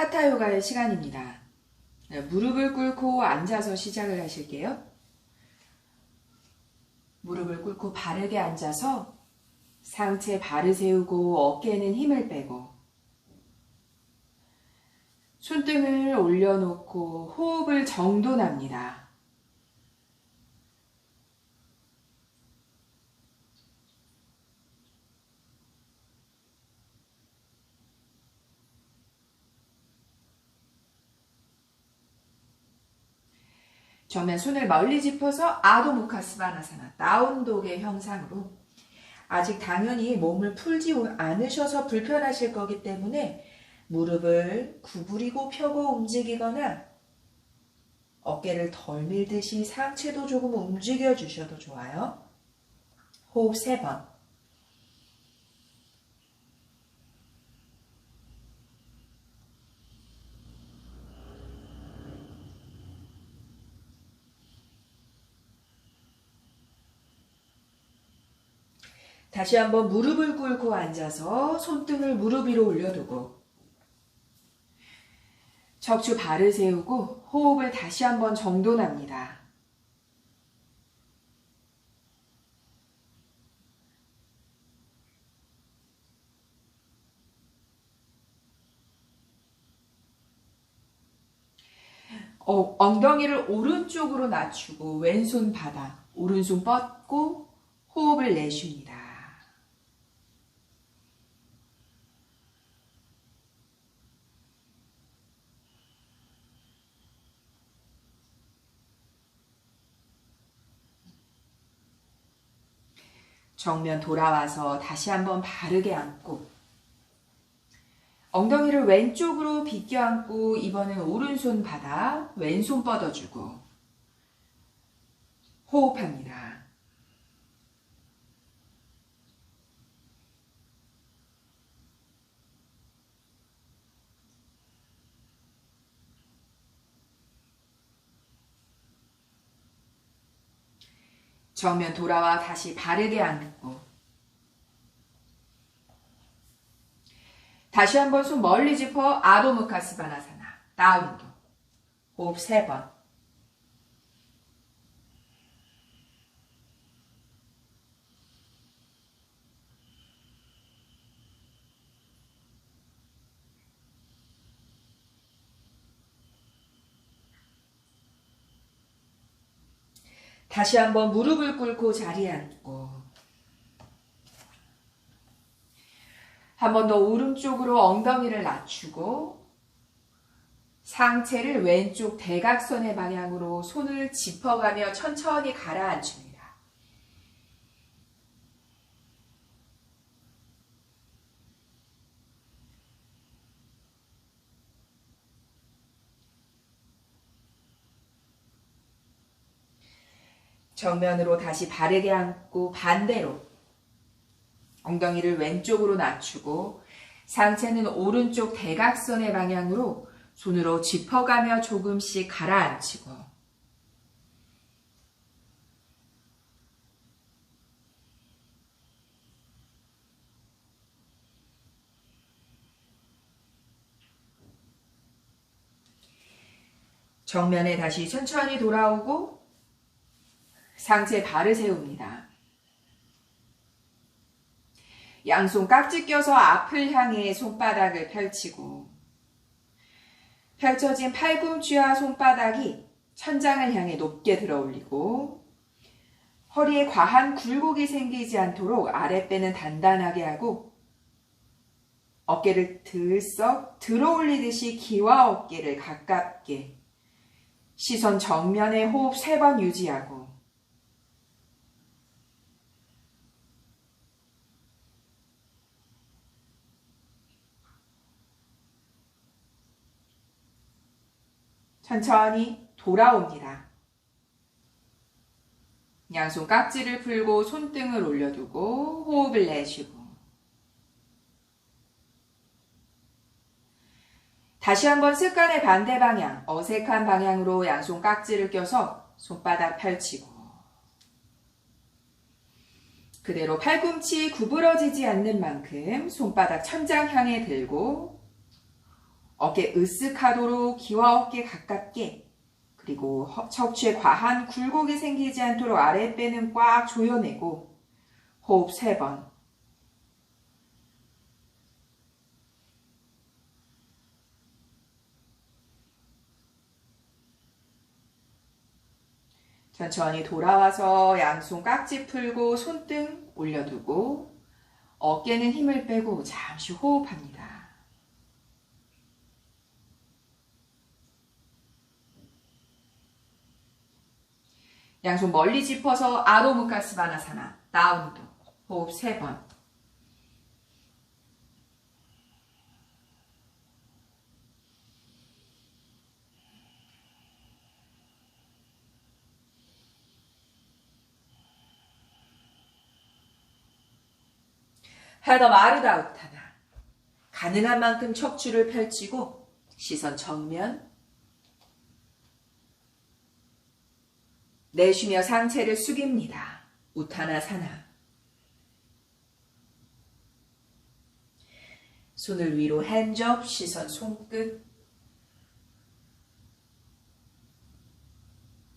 하타 요가의 시간입니다. 무릎을 꿇고 앉아서 시작을 하실게요. 무릎을 꿇고 바르게 앉아서 상체 발을 세우고 어깨는 힘을 빼고 손등을 올려놓고 호흡을 정돈합니다. 정면 손을 멀리 짚어서 아도 무카 스바나사나 다운독의 형상으로 아직 당연히 몸을 풀지 않으셔서 불편하실 거기 때문에 무릎을 구부리고 펴고 움직이거나 어깨를 덜 밀듯이 상체도 조금 움직여 주셔도 좋아요. 호흡 3번. 다시 한번 무릎을 꿇고 앉아서 손등을 무릎 위로 올려두고 척추 발을 세우고 호흡을 다시 한번 정돈합니다. 엉덩이를 오른쪽으로 낮추고 왼손 바닥, 오른손 뻗고 호흡을 내쉽니다. 정면 돌아와서 다시 한번 바르게 앉고 엉덩이를 왼쪽으로 비껴 앉고 이번엔 오른손 바닥, 왼손 뻗어주고 호흡합니다. 정면 돌아와 다시 바르게 앉고 다시 한번 손 멀리 짚어 아도 무카 스바나사나 다운도 호흡 3번. 다시 한번 무릎을 꿇고 자리에 앉고 한 번 더 오른쪽으로 엉덩이를 낮추고 상체를 왼쪽 대각선의 방향으로 손을 짚어가며 천천히 가라앉힙니다. 정면으로 다시 바르게 앉고 반대로 엉덩이를 왼쪽으로 낮추고 상체는 오른쪽 대각선의 방향으로 손으로 짚어가며 조금씩 가라앉히고 정면에 다시 천천히 돌아오고 상체 발을 세웁니다. 양손 깍지 껴서 앞을 향해 손바닥을 펼치고 펼쳐진 팔꿈치와 손바닥이 천장을 향해 높게 들어 올리고 허리에 과한 굴곡이 생기지 않도록 아랫배는 단단하게 하고 어깨를 들썩 들어 올리듯이 귀와 어깨를 가깝게 시선 정면에 호흡 3번 유지하고 천천히 돌아옵니다. 양손 깍지를 풀고 손등을 올려두고 호흡을 내쉬고 다시 한번 습관의 반대 방향, 어색한 방향으로 양손 깍지를 껴서 손바닥 펼치고 그대로 팔꿈치 구부러지지 않는 만큼 손바닥 천장 향해 들고 어깨 으쓱하도록 귀와 어깨 가깝게, 그리고 척추에 과한 굴곡이 생기지 않도록 아랫배는 꽉 조여내고 호흡 3번. 천천히 돌아와서 양손 깍지 풀고 손등 올려두고 어깨는 힘을 빼고 잠시 호흡합니다. 양손 멀리 짚어서 아도 무카스바나사나 다운도 호흡 3번. 하더 마르다 우타나. 가능한 만큼 척추를 펼치고 시선 정면. 내쉬며 상체를 숙입니다. 우타나사나. 손을 위로 핸즈업, 시선 손끝.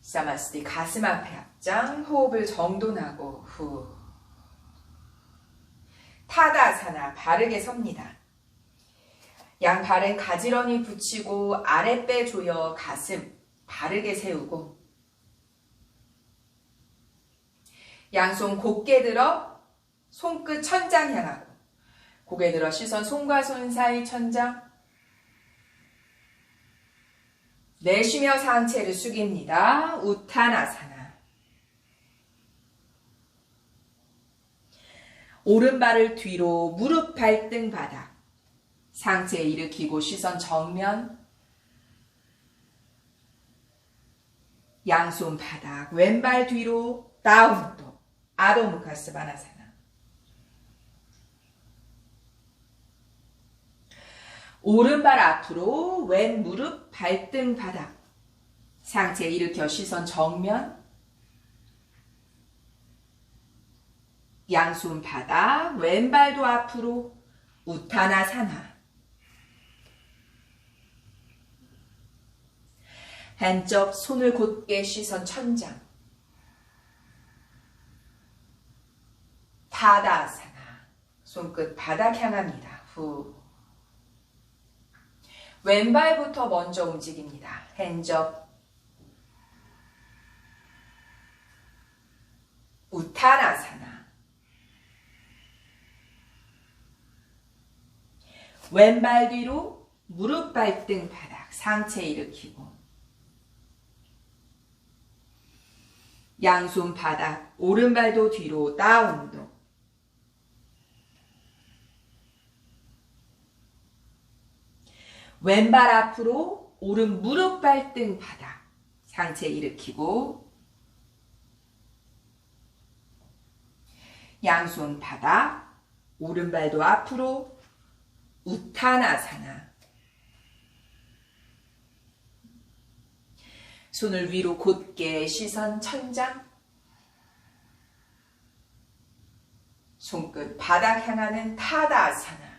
사마스티 가슴 앞에 합장, 호흡을 정돈하고 후. 타다아사나 바르게 섭니다. 양발은 가지런히 붙이고 아랫배 조여 가슴 바르게 세우고 양손 곧게 들어 손끝 천장 향하고 고개 들어 시선 손과 손 사이 천장. 내쉬며 상체를 숙입니다. 우타나사나. 오른발을 뒤로 무릎 발등 바닥. 상체 일으키고 시선 정면. 양손 바닥. 왼발 뒤로 다운도. 아도 무카스바나사나. 오른발 앞으로 왼 무릎 발등 바닥. 상체 일으켜 시선 정면. 양손 바닥, 왼발도 앞으로 우타나사나. 한쪽 손을 곧게 시선 천장. 타다아사나. 손끝 바닥 향합니다. 후. 왼발부터 먼저 움직입니다. 핸즈업. 우타나사나. 왼발 뒤로 무릎 발등 바닥. 상체 일으키고 양손 바닥. 오른발도 뒤로 다운도. 왼발 앞으로 오른 무릎 발등 바닥. 상체 일으키고 양손 바닥. 오른발도 앞으로 우타나사나. 손을 위로 곧게 시선 천장. 손끝 바닥 향하는 타다아사나.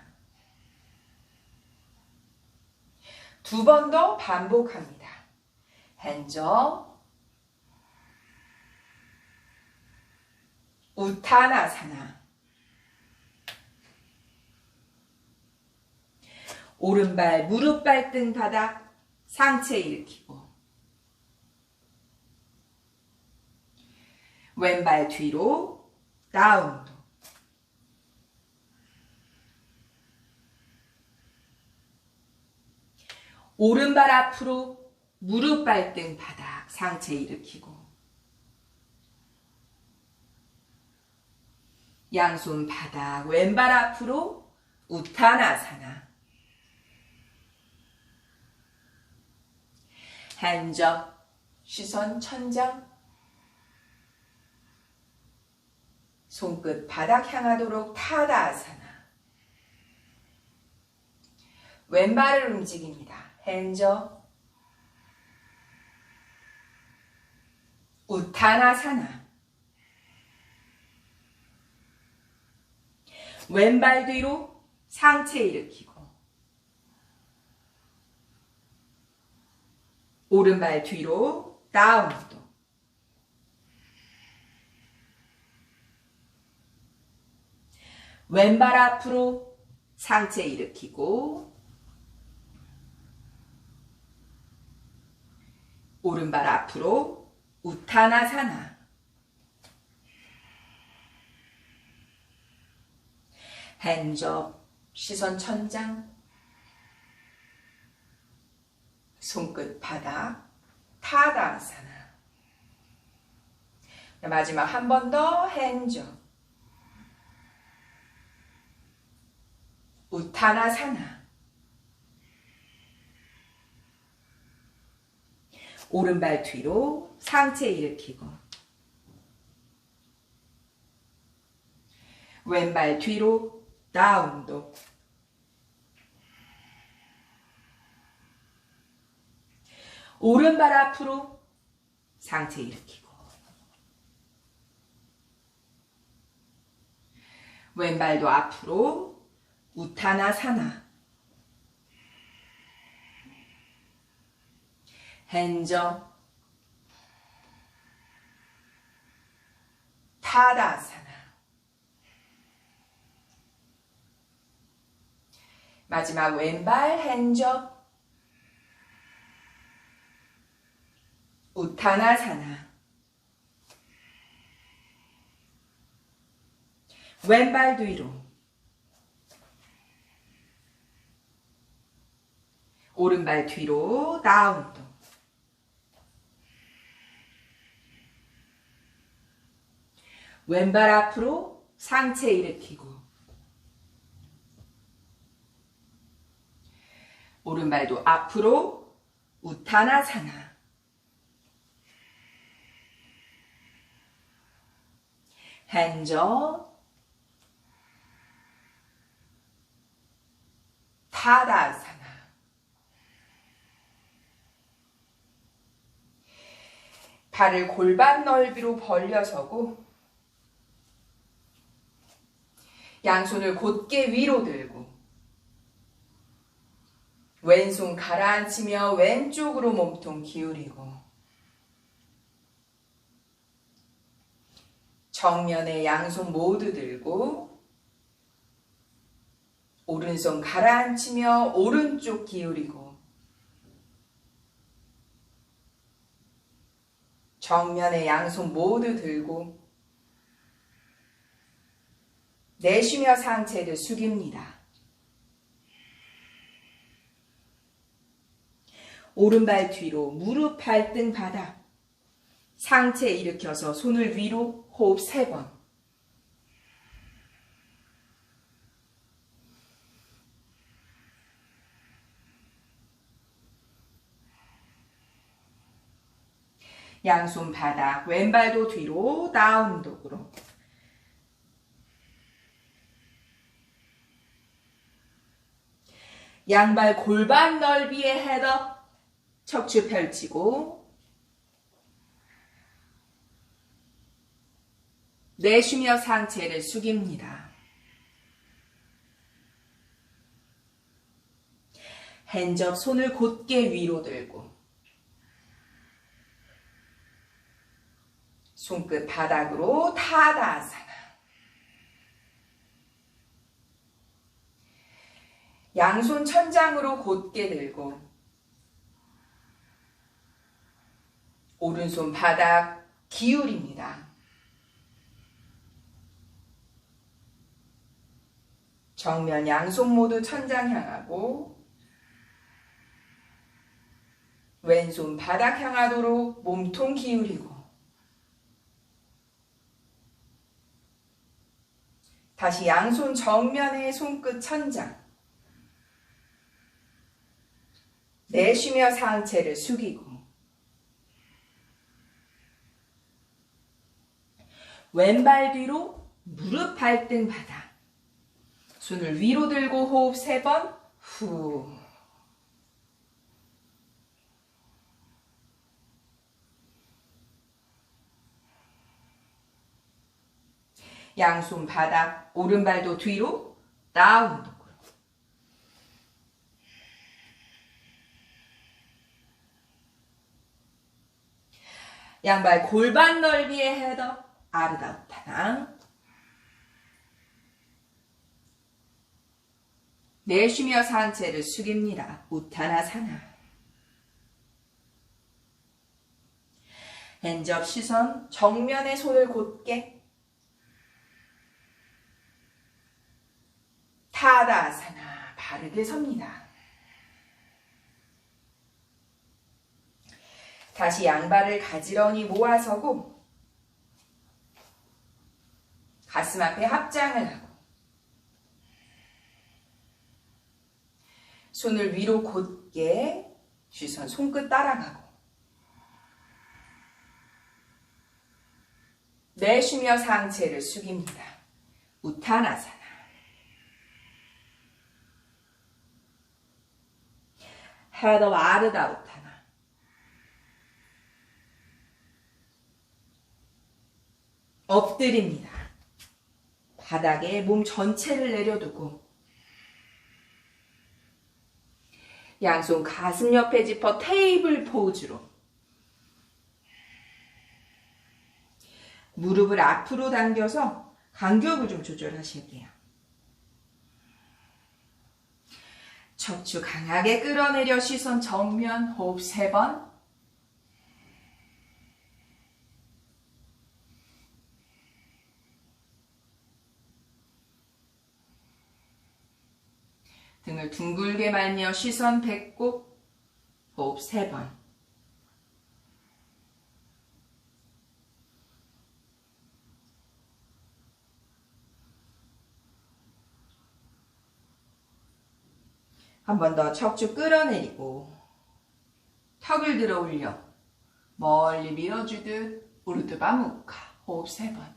2번 더 반복합니다. 핸즈업. 우타나사나. 오른발 무릎 발등 바닥. 상체 일으키고 왼발 뒤로 다운도. 오른발 앞으로 무릎 발등 바닥. 상체 일으키고 양손 바닥. 왼발 앞으로 우타나사나. 핸즈업. 시선 천장. 손끝 바닥 향하도록 타다아사나. 왼발을 움직입니다. 핸즈업. 우타나사나. 왼발 뒤로 상체 일으키고 오른발 뒤로 다운도. 왼발 앞으로 상체 일으키고 오른발 앞으로 우타나사나. 핸즈업, 시선 천장, 손끝 바닥, 타다아사나. 마지막 한 번 더 핸즈업, 우타나사나. 오른발 뒤로 상체 일으키고 왼발 뒤로 다운도. 오른발 앞으로 상체 일으키고 왼발도 앞으로 우타나사나. 핸즈업, 타다아사나. 마지막 왼발 핸즈업, 우타나사나. 왼발 뒤로 오른발 뒤로 다운도. 왼발 앞으로 상체 일으키고 오른발도 앞으로 우타나사나. 핸즈업, 타다아사나. 발을 골반 넓이로 벌려서고 양손을 곧게 위로 들고 왼손 가라앉히며 왼쪽으로 몸통 기울이고 정면에 양손 모두 들고 오른손 가라앉히며 오른쪽 기울이고 정면에 양손 모두 들고 내쉬며 상체를 숙입니다. 오른발 뒤로 무릎 발등 바닥. 상체 일으켜서 손을 위로 호흡 3번. 양손 바닥, 왼발도 뒤로 다운독으로. 양발 골반 넓이의 헤더, 척추 펼치고 내쉬며 상체를 숙입니다. 핸즈업, 손을 곧게 위로 들고 손끝 바닥으로 타다아사나. 양손 천장으로 곧게 들고 오른손 바닥 기울입니다. 정면 양손 모두 천장 향하고 왼손 바닥 향하도록 몸통 기울이고 다시 양손 정면에 손끝 천장. 내쉬며 상체를 숙이고 왼발 뒤로 무릎 발등 바닥. 손을 위로 들고 호흡 3번. 후. 양손 바닥, 오른발도 뒤로 다운독으로. 양발 골반 넓이의 헤더 아르다우타나. 내쉬며 상체를 숙입니다. 우타나사나. 핸즈업 시선 정면에 손을 곧게. 타다아사나 바르게 섭니다. 다시 양발을 가지런히 모아서고 가슴 앞에 합장을 하고 손을 위로 곧게 시선 손끝 따라가고 내쉬며 상체를 숙입니다. 우타나사나. 헤더 아르다우타나. 엎드립니다. 바닥에 몸 전체를 내려두고 양손 가슴 옆에 짚어 테이블 포즈로 무릎을 앞으로 당겨서 간격을 좀 조절하실게요. 척추 강하게 끌어내려 시선 정면 호흡 3번. 등을 둥글게 말며 시선 배꼽 호흡 3번. 한 번 더 척추 끌어내리고 턱을 들어 올려 멀리 밀어주듯 우르드바무카 호흡 3번.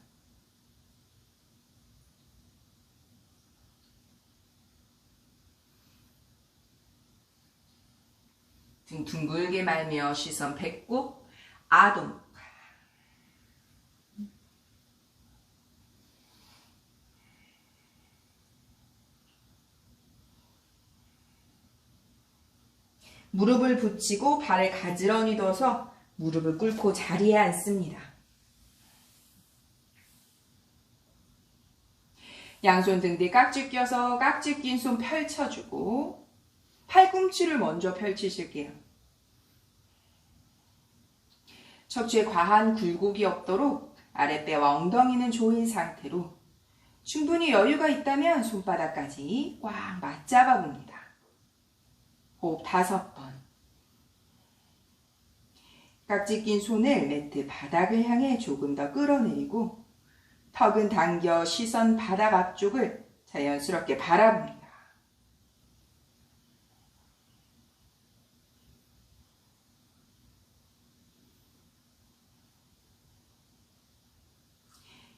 등 둥글게 말며 시선 배꼽 아동. 무릎을 붙이고 발을 가지런히 둬서 무릎을 꿇고 자리에 앉습니다. 양손 등 뒤 깍지 껴서 깍지 낀 손 펼쳐주고 팔꿈치를 먼저 펼치실게요. 척추에 과한 굴곡이 없도록 아랫배와 엉덩이는 조인 상태로 충분히 여유가 있다면 손바닥까지 꽉 맞잡아 봅니다. 호흡 5번. 깍지 낀 손을 매트 바닥을 향해 조금 더 끌어내리고 턱은 당겨 시선 바닥 앞쪽을 자연스럽게 바라봅니다.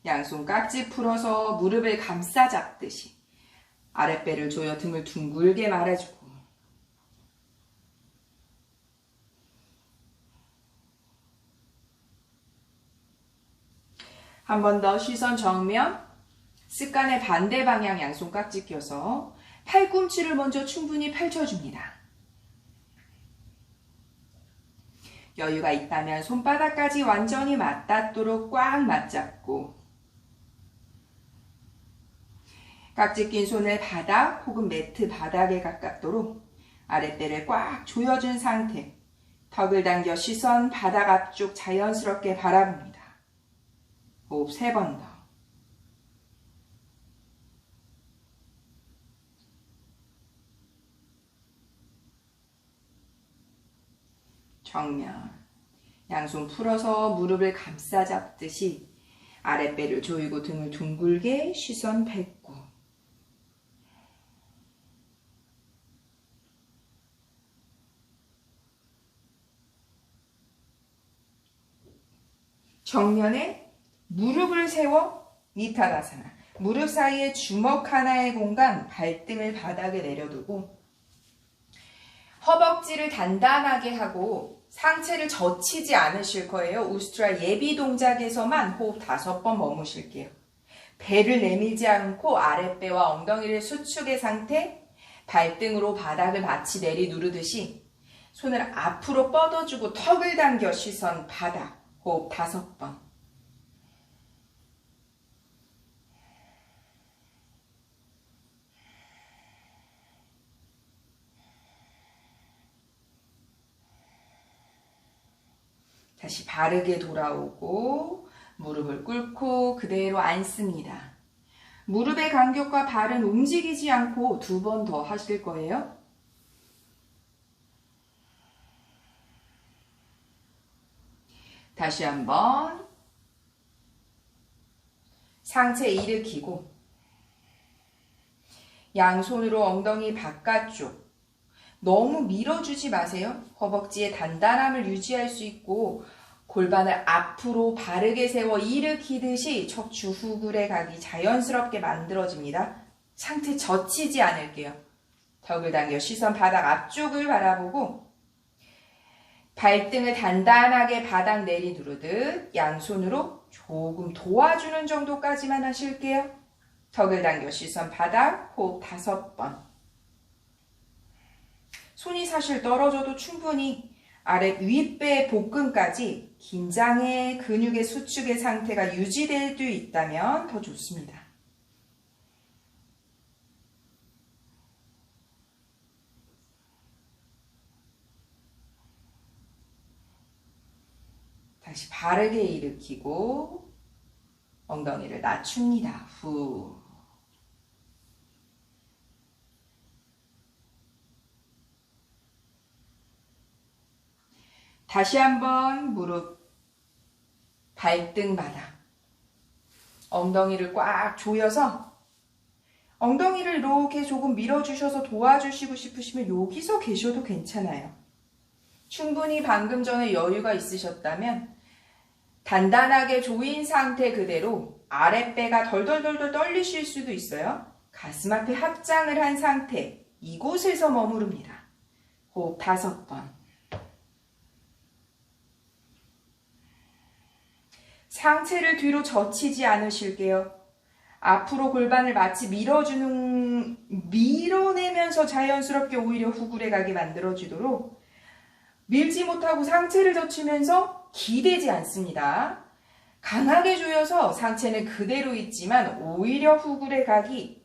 양손 깍지 풀어서 무릎을 감싸 잡듯이 아랫배를 조여 등을 둥글게 말아주고 한 번 더 시선 정면, 습관의 반대 방향 양손 깍지 껴서 팔꿈치를 먼저 충분히 펼쳐줍니다. 여유가 있다면 손바닥까지 완전히 맞닿도록 꽉 맞잡고 깍지 낀 손을 바닥 혹은 매트 바닥에 가깝도록 아랫배를 꽉 조여준 상태, 턱을 당겨 시선 바닥 앞쪽 자연스럽게 바라봅니다. 호흡 3번 더. 정면. 양손 풀어서 무릎을 감싸 잡듯이 아랫배를 조이고 등을 둥글게 시선 뱉고 정면에 무릎을 세워 니타다사나. 무릎 사이에 주먹 하나의 공간, 발등을 바닥에 내려두고 허벅지를 단단하게 하고 상체를 젖히지 않으실 거예요. 우스트라 예비 동작에서만 호흡 5번 머무실게요. 배를 내밀지 않고 아랫배와 엉덩이를 수축의 상태, 발등으로 바닥을 마치 내리 누르듯이 손을 앞으로 뻗어주고 턱을 당겨 시선 바닥. 호흡 5번. 다시 바르게 돌아오고 무릎을 꿇고 그대로 앉습니다. 무릎의 간격과 발은 움직이지 않고 2번 더 하실 거예요. 다시 한번 상체 일으키고 양손으로 엉덩이 바깥쪽 너무 밀어주지 마세요. 허벅지의 단단함을 유지할 수 있고 골반을 앞으로 바르게 세워 일으키듯이 척추 후굴의 각이 자연스럽게 만들어집니다. 상체 젖히지 않을게요. 턱을 당겨 시선 바닥 앞쪽을 바라보고 발등을 단단하게 바닥 내리누르듯 양손으로 조금 도와주는 정도까지만 하실게요. 턱을 당겨 시선 바닥, 호흡 5번. 손이 사실 떨어져도 충분히 아래 윗배 복근까지 긴장의 근육의 수축의 상태가 유지될 수 있다면 더 좋습니다. 다시 바르게 일으키고 엉덩이를 낮춥니다. 후. 다시 한번 무릎, 발등 바닥, 엉덩이를 꽉 조여서 엉덩이를 이렇게 조금 밀어주셔서 도와주시고 싶으시면 여기서 계셔도 괜찮아요. 충분히 방금 전에 여유가 있으셨다면 단단하게 조인 상태 그대로 아랫배가 덜덜덜덜 떨리실 수도 있어요. 가슴 앞에 합장을 한 상태, 이곳에서 머무릅니다. 호흡 5번. 상체를 뒤로 젖히지 않으실게요. 앞으로 골반을 마치 밀어내면서 자연스럽게 오히려 후굴에 가게 만들어지도록 밀지 못하고 상체를 젖히면서 기대지 않습니다. 강하게 조여서 상체는 그대로 있지만 오히려 후굴의 각이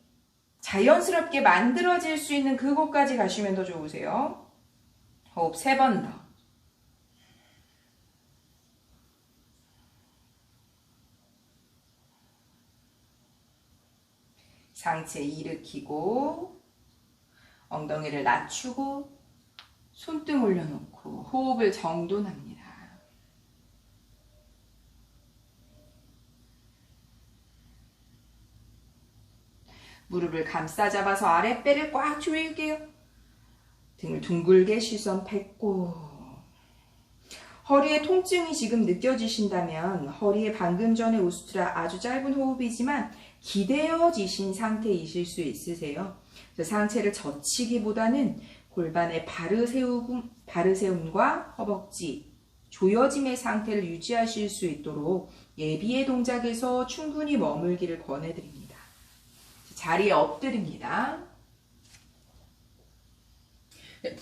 자연스럽게 만들어질 수 있는 그곳까지 가시면 더 좋으세요. 호흡 3번 더. 상체 일으키고 엉덩이를 낮추고 손등 올려놓고 호흡을 정돈합니다. 무릎을 감싸 잡아서 아랫배를 꽉 조일게요. 등을 둥글게 시선 뱉고 허리에 통증이 지금 느껴지신다면 허리에 방금 전에 우스트라 아주 짧은 호흡이지만 기대어지신 상태이실 수 있으세요. 그래서 상체를 젖히기보다는 골반의 바르세움과 허벅지, 조여짐의 상태를 유지하실 수 있도록 예비의 동작에서 충분히 머물기를 권해드립니다. 자리에 엎드립니다.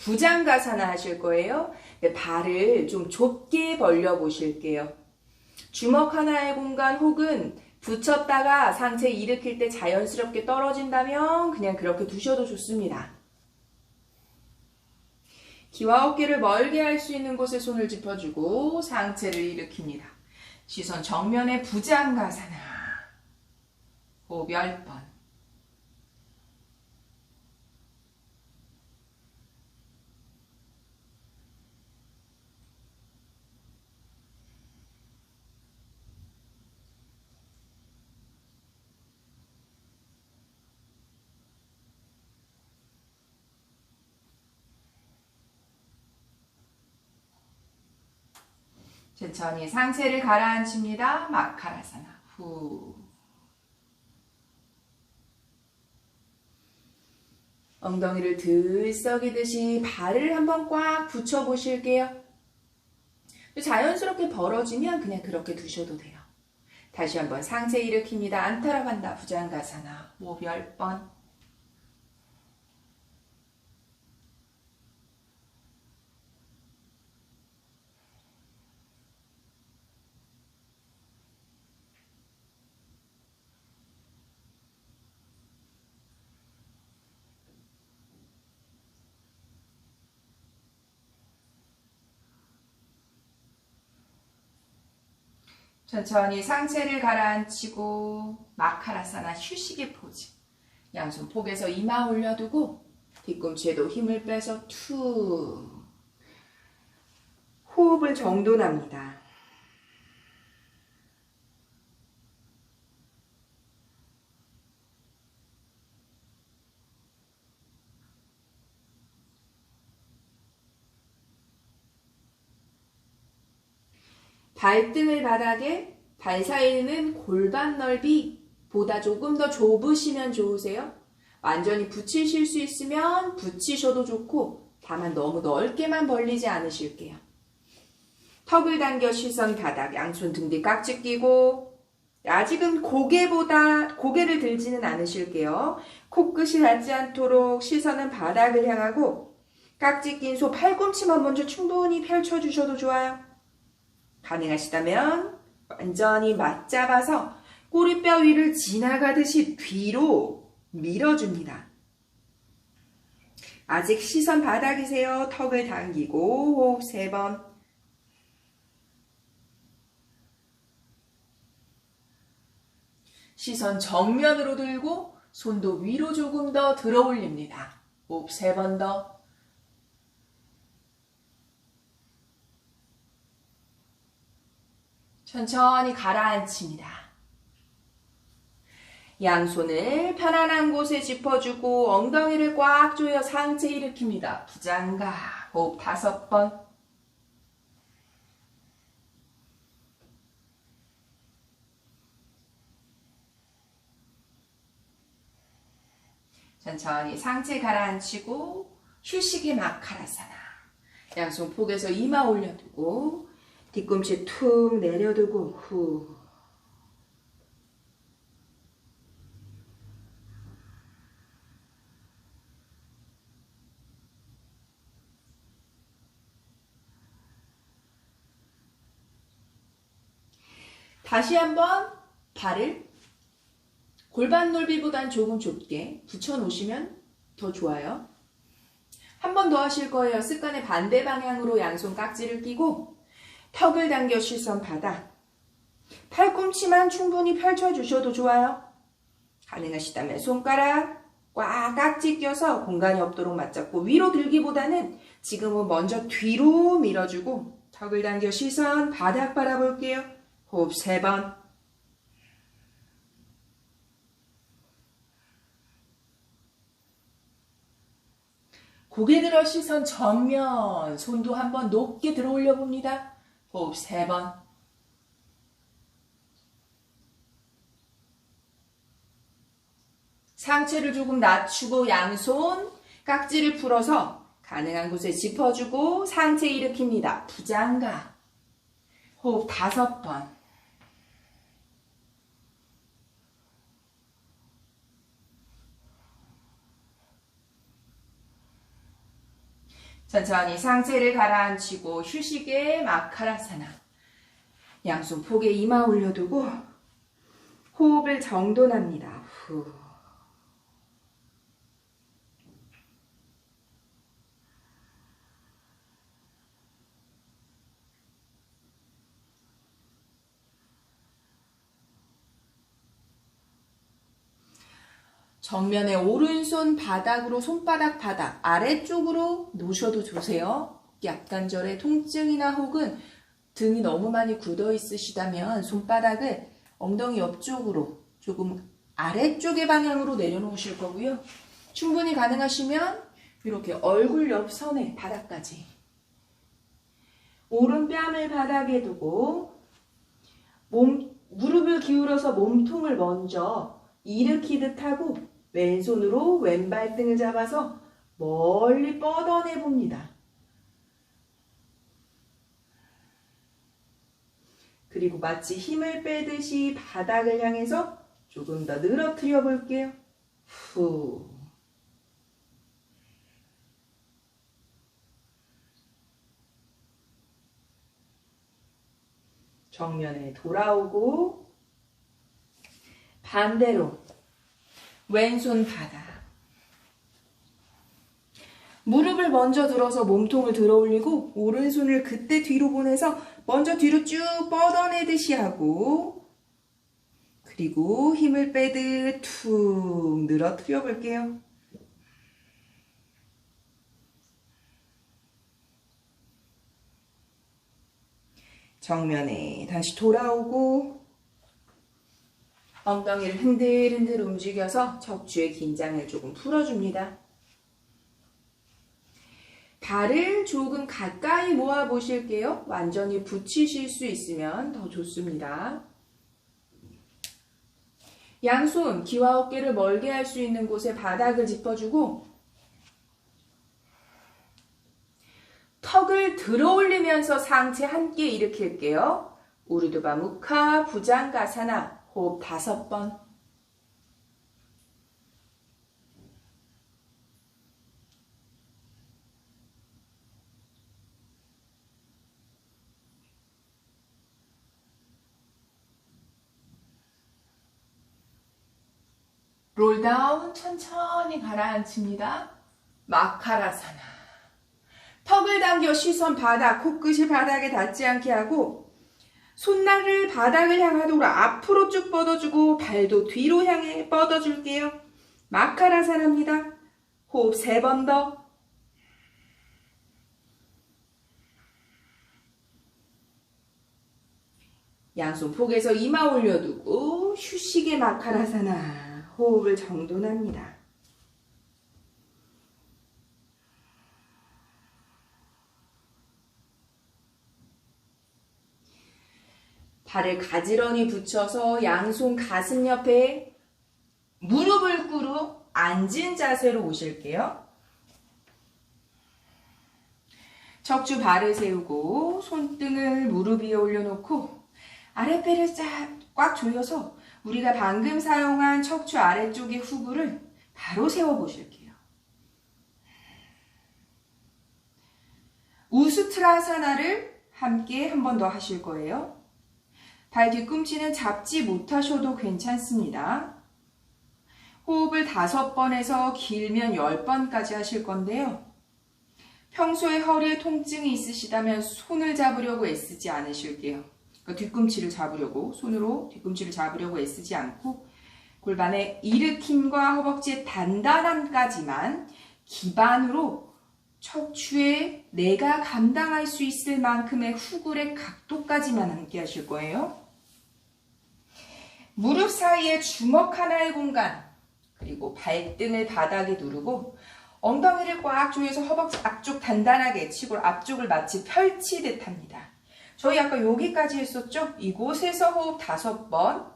부장가사나 하실 거예요. 발을 좀 좁게 벌려 보실게요. 주먹 하나의 공간 혹은 붙였다가 상체 일으킬 때 자연스럽게 떨어진다면 그냥 그렇게 두셔도 좋습니다. 귀와 어깨를 멀게 할 수 있는 곳에 손을 짚어주고 상체를 일으킵니다. 시선 정면에 부장가사나. 호흡 10번. 천천히 상체를 가라앉힙니다. 마카라사나. 후. 엉덩이를 들썩이듯이 발을 한번 꽉 붙여보실게요. 자연스럽게 벌어지면 그냥 그렇게 두셔도 돼요. 다시 한번 상체 일으킵니다. 안타라반다. 부장가사나. 호흡 10번. 천천히 상체를 가라앉히고 마카라사나 휴식의 포즈. 양손 폭에서 이마 올려두고 뒤꿈치에도 힘을 빼서 툭. 호흡을 정돈합니다. 발등을 바닥에, 발 사이는 골반 넓이보다 조금 더 좁으시면 좋으세요. 완전히 붙이실 수 있으면 붙이셔도 좋고 다만 너무 넓게만 벌리지 않으실게요. 턱을 당겨 시선 바닥, 양손 등 뒤 깍지 끼고 아직은 고개를 들지는 않으실게요. 코끝이 닿지 않도록 시선은 바닥을 향하고 깍지 낀 손 팔꿈치만 먼저 충분히 펼쳐주셔도 좋아요. 가능하시다면 완전히 맞잡아서 꼬리뼈 위를 지나가듯이 뒤로 밀어줍니다. 아직 시선 바닥이세요. 턱을 당기고 호흡 3번. 시선 정면으로 들고 손도 위로 조금 더 들어 올립니다. 호흡 3번 더. 천천히 가라앉힙니다. 양손을 편안한 곳에 짚어주고 엉덩이를 꽉 조여 상체 일으킵니다. 부장가. 호흡 5번. 천천히 상체 가라앉히고 휴식의 마카라사나. 양손 폭에서 이마 올려두고 뒤꿈치 툭 내려두고 후. 다시 한번 발을 골반 넓이보단 조금 좁게 붙여놓으시면 더 좋아요. 한 번 더 하실 거예요. 습관의 반대 방향으로 양손 깍지를 끼고 턱을 당겨 시선 바닥. 팔꿈치만 충분히 펼쳐주셔도 좋아요. 가능하시다면 손가락 꽉 깍지 껴서 공간이 없도록 맞잡고 위로 들기보다는 지금은 먼저 뒤로 밀어주고 턱을 당겨 시선 바닥 바라볼게요. 호흡 3번. 고개 들어 시선 정면, 손도 한번 높게 들어 올려 봅니다. 호흡 3번. 상체를 조금 낮추고 양손 깍지를 풀어서 가능한 곳에 짚어주고 상체 일으킵니다. 부장가. 호흡 5번. 천천히 상체를 가라앉히고 휴식의 마카라사나. 양손 폭에 이마 올려두고 호흡을 정돈합니다. 후. 정면에 오른손 바닥으로 손바닥 바닥 아래쪽으로 놓으셔도 좋으세요. 약간절의 통증이나 혹은 등이 너무 많이 굳어 있으시다면 손바닥을 엉덩이 옆쪽으로 조금 아래쪽의 방향으로 내려놓으실 거고요. 충분히 가능하시면 이렇게 얼굴 옆선에 바닥까지 오른뺨을 바닥에 두고 무릎을 기울여서 몸통을 먼저 일으키듯 하고 왼손으로 왼발등을 잡아서 멀리 뻗어내 봅니다. 그리고 마치 힘을 빼듯이 바닥을 향해서 조금 더 늘어뜨려 볼게요. 후. 정면에 돌아오고 반대로 왼손 바닥. 무릎을 먼저 들어서 몸통을 들어 올리고 오른손을 그때 뒤로 보내서 먼저 뒤로 쭉 뻗어내듯이 하고 그리고 힘을 빼듯 툭 늘어뜨려 볼게요. 정면에 다시 돌아오고 엉덩이를 흔들흔들 움직여서 척추의 긴장을 조금 풀어줍니다. 발을 조금 가까이 모아 보실게요. 완전히 붙이실 수 있으면 더 좋습니다. 양손 귀와 어깨를 멀게 할 수 있는 곳에 바닥을 짚어주고 턱을 들어 올리면서 상체 함께 일으킬게요. 우르드바 무카 부장가사나 호흡 5번. 롤다운 천천히 가라앉힙니다. 마카라사나. 턱을 당겨 시선 바닥, 코끝이 바닥에 닿지 않게 하고 손날을 바닥을 향하도록 앞으로 쭉 뻗어주고 발도 뒤로 향해 뻗어줄게요. 마카라사나입니다. 호흡 3번 더. 양손 폭에서 이마 올려두고 휴식의 마카라사나. 호흡을 정돈합니다. 발을 가지런히 붙여서 양손 가슴 옆에 무릎을 꿇어 앉은 자세로 오실게요. 척추 발을 세우고 손등을 무릎 위에 올려놓고 아랫배를 꽉 조여서 우리가 방금 사용한 척추 아래쪽의 후부를 바로 세워보실게요. 우스트라사나를 함께 한 번 더 하실 거예요. 발 뒤꿈치는 잡지 못하셔도 괜찮습니다. 호흡을 5번에서 길면 10번까지 하실 건데요. 평소에 허리에 통증이 있으시다면 손을 잡으려고 애쓰지 않으실게요. 그러니까 뒤꿈치를 잡으려고, 손으로 뒤꿈치를 잡으려고 애쓰지 않고 골반의 일으킴과 허벅지의 단단함까지만 기반으로 척추에 내가 감당할 수 있을 만큼의 후굴의 각도까지만 함께 하실 거예요. 무릎 사이에 주먹 하나의 공간, 그리고 발등을 바닥에 누르고 엉덩이를 꽉 조여서 허벅지 앞쪽 단단하게 치고 앞쪽을 마치 펼치듯 합니다. 저희 아까 여기까지 했었죠? 이곳에서 호흡 5번.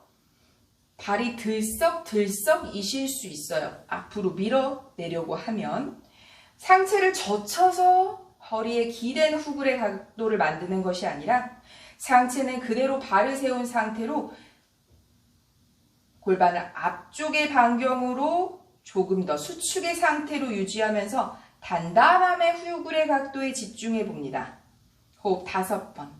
발이 들썩들썩 이실 수 있어요. 앞으로 밀어내려고 하면 상체를 젖혀서 허리에 기댄 후굴의 각도를 만드는 것이 아니라 상체는 그대로 발을 세운 상태로 골반을 앞쪽의 반경으로 조금 더 수축의 상태로 유지하면서 단단함의 후굴의 각도에 집중해 봅니다. 호흡 5번.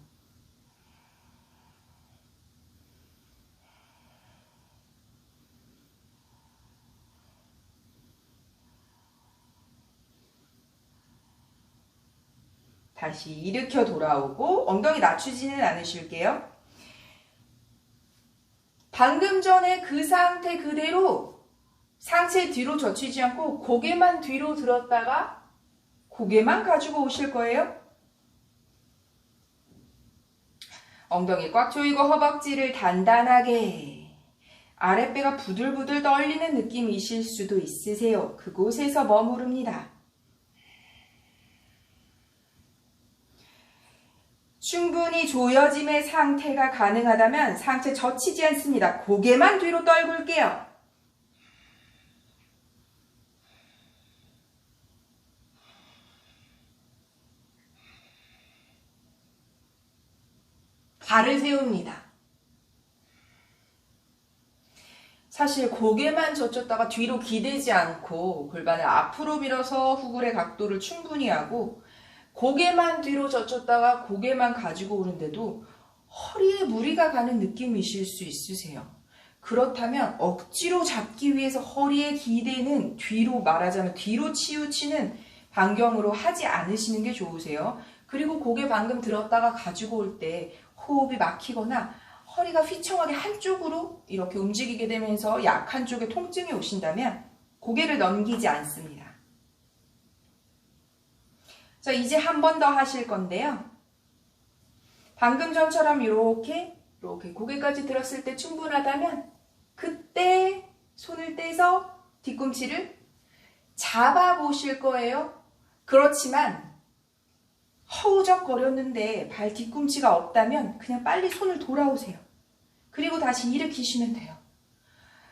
다시 일으켜 돌아오고 엉덩이 낮추지는 않으실게요. 방금 전에 그 상태 그대로 상체 뒤로 젖히지 않고 고개만 뒤로 들었다가 고개만 가지고 오실 거예요. 엉덩이 꽉 조이고 허벅지를 단단하게, 아랫배가 부들부들 떨리는 느낌이실 수도 있으세요. 그곳에서 머무릅니다. 충분히 조여짐의 상태가 가능하다면 상체 젖히지 않습니다. 고개만 뒤로 떨굴게요. 발을 세웁니다. 사실 고개만 젖혔다가 뒤로 기대지 않고 골반을 앞으로 밀어서 후굴의 각도를 충분히 하고 고개만 뒤로 젖혔다가 고개만 가지고 오는데도 허리에 무리가 가는 느낌이실 수 있으세요. 그렇다면 억지로 잡기 위해서 허리에 기대는 뒤로 말하자면 뒤로 치우치는 반경으로 하지 않으시는 게 좋으세요. 그리고 고개 방금 들었다가 가지고 올 때 호흡이 막히거나 허리가 휘청하게 한쪽으로 이렇게 움직이게 되면서 약한 쪽에 통증이 오신다면 고개를 넘기지 않습니다. 자, 이제 한 번 더 하실 건데요. 방금 전처럼 이렇게 고개까지 들었을 때 충분하다면 그때 손을 떼서 뒤꿈치를 잡아보실 거예요. 그렇지만 허우적거렸는데 발 뒤꿈치가 없다면 그냥 빨리 손을 돌아오세요. 그리고 다시 일으키시면 돼요.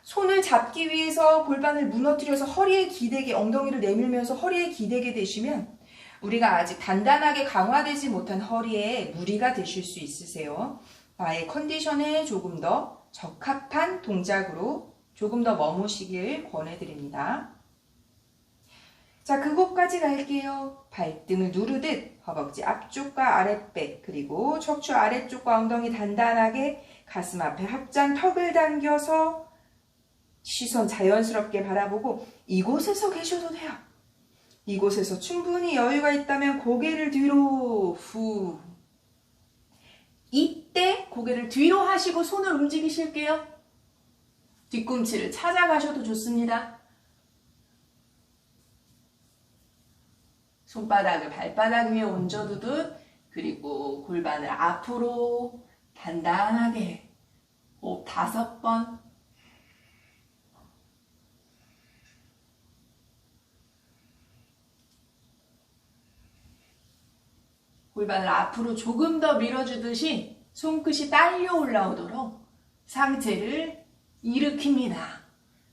손을 잡기 위해서 골반을 무너뜨려서 허리에 기대게, 엉덩이를 내밀면서 허리에 기대게 되시면 우리가 아직 단단하게 강화되지 못한 허리에 무리가 되실 수 있으세요. 나의 컨디션에 조금 더 적합한 동작으로 조금 더 머무시길 권해드립니다. 자, 그곳까지 갈게요. 발등을 누르듯 허벅지 앞쪽과 아랫배, 그리고 척추 아래쪽과 엉덩이 단단하게 가슴 앞에 합장 턱을 당겨서 시선 자연스럽게 바라보고 이곳에서 계셔도 돼요. 이곳에서 충분히 여유가 있다면 고개를 뒤로 후. 이때 고개를 뒤로 하시고 손을 움직이실게요. 뒤꿈치를 찾아가셔도 좋습니다. 손바닥을 발바닥 위에 얹어두듯, 그리고 골반을 앞으로 단단하게 호흡 5번. 골반을 앞으로 조금 더 밀어주듯이 손끝이 딸려 올라오도록 상체를 일으킵니다.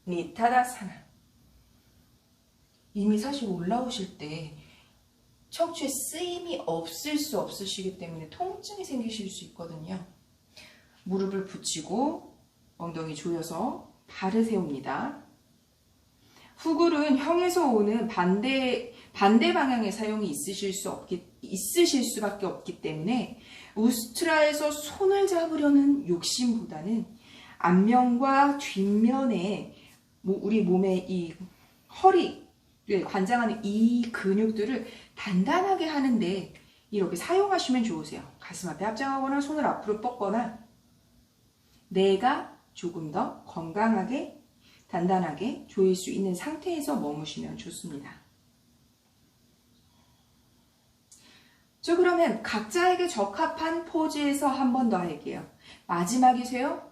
니타다사나. 이미 사실 올라오실 때 척추에 쓰임이 없으시기 때문에 통증이 생기실 수 있거든요. 무릎을 붙이고 엉덩이 조여서 발을 세웁니다. 후굴은 형에서 오는 반대 방향의 사용이 있으실 수밖에 없기 때문에 우스트라에서 손을 잡으려는 욕심보다는 앞면과 뒷면에 우리 몸의 이 허리를 관장하는 이 근육들을 단단하게 하는데 이렇게 사용하시면 좋으세요. 가슴 앞에 합장하거나 손을 앞으로 뻗거나 내가 조금 더 건강하게 단단하게 조일 수 있는 상태에서 머무시면 좋습니다. 자, 그러면 각자에게 적합한 포즈에서 한 번 더 할게요. 마지막이세요?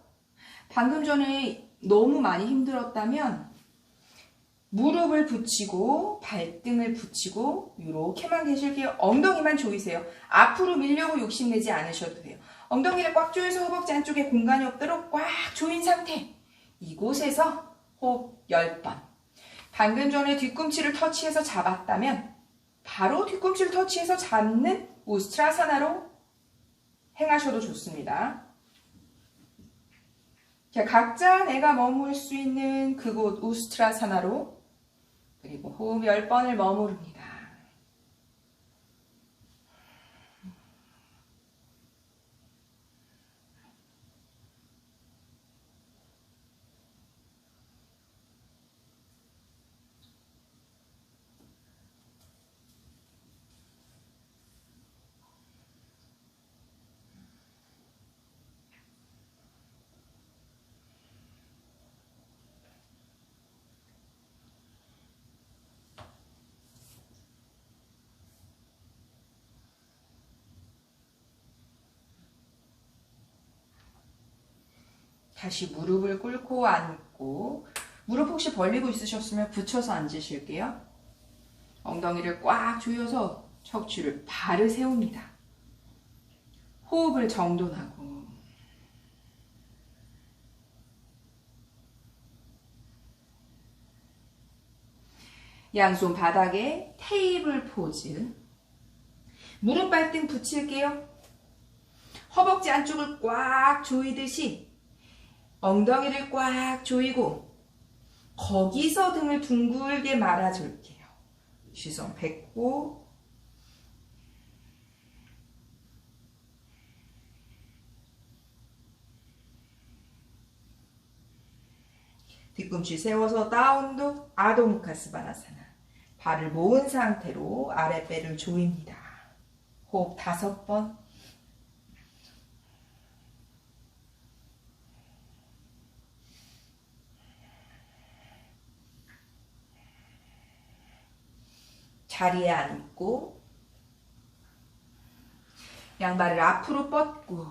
방금 전에 너무 많이 힘들었다면 무릎을 붙이고 발등을 붙이고 이렇게만 계실게요. 엉덩이만 조이세요. 앞으로 밀려고 욕심내지 않으셔도 돼요. 엉덩이를 꽉 조여서 허벅지 안쪽에 공간이 없도록 꽉 조인 상태. 이곳에서 호흡 10번. 방금 전에 뒤꿈치를 터치해서 잡았다면 바로 뒤꿈치를 터치해서 잡는 우스트라사나로 행하셔도 좋습니다. 자, 각자 내가 머물 수 있는 그곳 우스트라사나로, 그리고 호흡 10번을 머무릅니다. 다시 무릎을 꿇고 앉고, 무릎 혹시 벌리고 있으셨으면 붙여서 앉으실게요. 엉덩이를 꽉 조여서 척추를 발을 세웁니다. 호흡을 정돈하고 양손 바닥에 테이블 포즈. 무릎 발등 붙일게요. 허벅지 안쪽을 꽉 조이듯이 엉덩이를 꽉 조이고 거기서 등을 둥글게 말아줄게요. 시선 뱉고 뒤꿈치 세워서 다운도 아도무카스바나사나. 발을 모은 상태로 아랫배를 조입니다. 호흡 5번. 자리에 앉고 양발을 앞으로 뻗고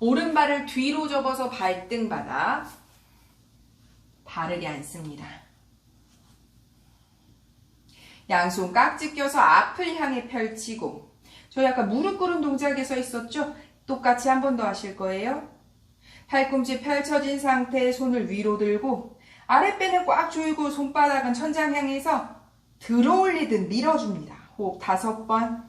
오른발을 뒤로 접어서 발등바닥 바르게 앉습니다. 양손 깍지 껴서 앞을 향해 펼치고 저희 아까 무릎 꿇은 동작에 서 있었죠? 똑같이 한 번 더 하실 거예요. 팔꿈치 펼쳐진 상태에 손을 위로 들고 아랫배는 꽉 조이고 손바닥은 천장 향해서 들어올리듯 밀어줍니다. 호흡 5번.